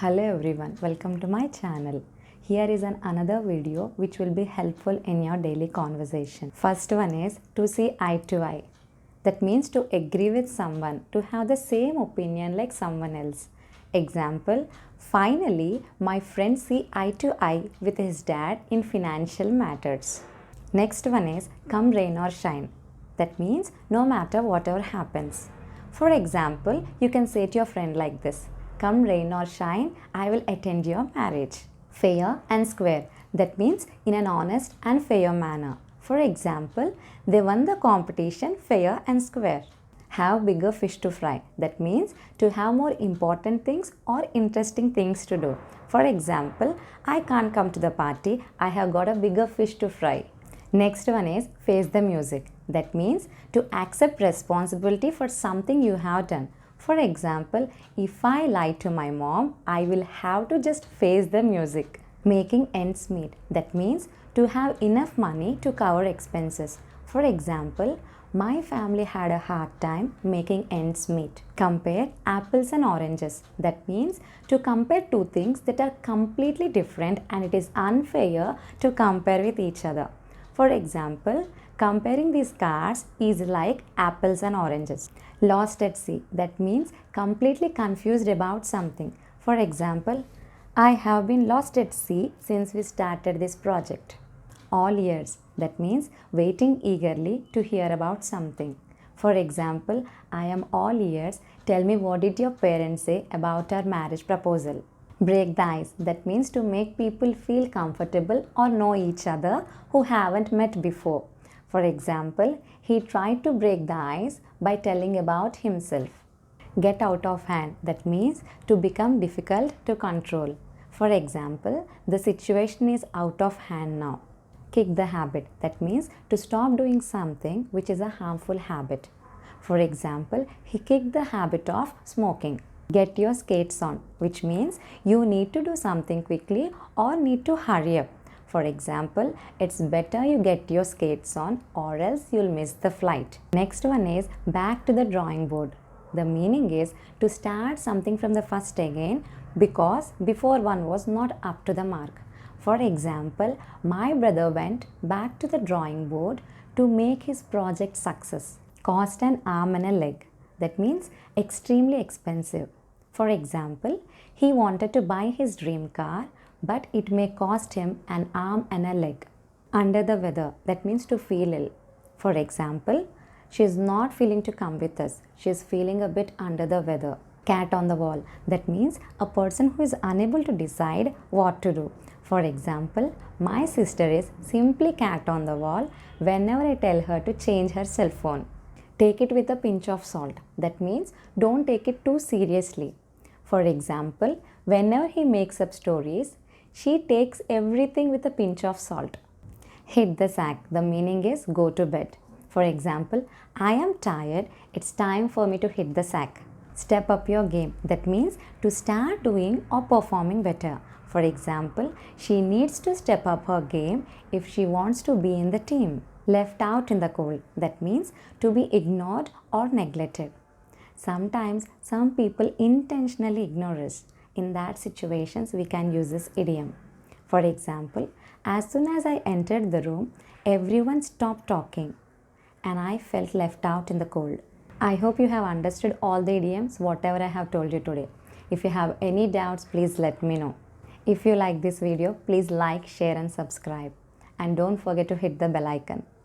Hello everyone, welcome to my channel. Here is another video which will be helpful in your daily conversation. First one is to see eye to eye. That means to agree with someone, to have the same opinion like someone else. Example, finally my friend see eye to eye with his dad in financial matters. Next one is come rain or shine. That means no matter whatever happens. For example, you can say to your friend like this, come rain or shine, I will attend your marriage. Fair and square. That means in an honest and fair manner. For example, they won the competition fair and square. Have bigger fish to fry. That means to have more important things or interesting things to do. For example, I can't come to the party, I have got a bigger fish to fry. Next one is face the music. That means to accept responsibility for something you have done. For example, if I lie to my mom, I will have to just face the music. Making ends meet. That means to have enough money to cover expenses. For example, my family had a hard time making ends meet. Compare apples and oranges. That means to compare two things that are completely different and it is unfair to compare with each other. For example, comparing these cars is like apples and oranges. Lost at sea. That means completely confused about something. For example, I have been lost at sea since we started this project. All ears. That means waiting eagerly to hear about something. For example, I am all ears. Tell me what did your parents say about our marriage proposal. Break the ice. That means to make people feel comfortable or know each other who haven't met before. For example, he tried to break the ice by telling about himself. Get out of hand. That means to become difficult to control. For example, the situation is out of hand now. Kick the habit. That means to stop doing something which is a harmful habit. For example, he kicked the habit of smoking. Get your skates on, which means you need to do something quickly or need to hurry up. For example, it's better you get your skates on or else you'll miss the flight. Next one is back to the drawing board. The meaning is to start something from the first again because before one was not up to the mark. For example, my brother went back to the drawing board to make his project success. Cost an arm and a leg. That means extremely expensive. For example, he wanted to buy his dream car, but it may cost him an arm and a leg. Under the weather, that means to feel ill. For example, she is not feeling to come with us. She is feeling a bit under the weather. Cat on the wall. That means a person who is unable to decide what to do. For example, my sister is simply cat on the wall whenever I tell her to change her cell phone. Take it with a pinch of salt. That means don't take it too seriously. For example, whenever he makes up stories, she takes everything with a pinch of salt. Hit the sack. The meaning is go to bed. For example, I am tired. It's time for me to hit the sack. Step up your game. That means to start doing or performing better. For example, she needs to step up her game if she wants to be in the team. Left out in the cold. That means to be ignored or neglected. Sometimes some people intentionally ignore us. In that situations, we can use this idiom. For example, as soon as I entered the room, everyone stopped talking and I felt left out in the cold. I hope you have understood all the idioms, whatever I have told you today. If you have any doubts, please let me know. If you like this video, please like, share and subscribe. And don't forget to hit the bell icon.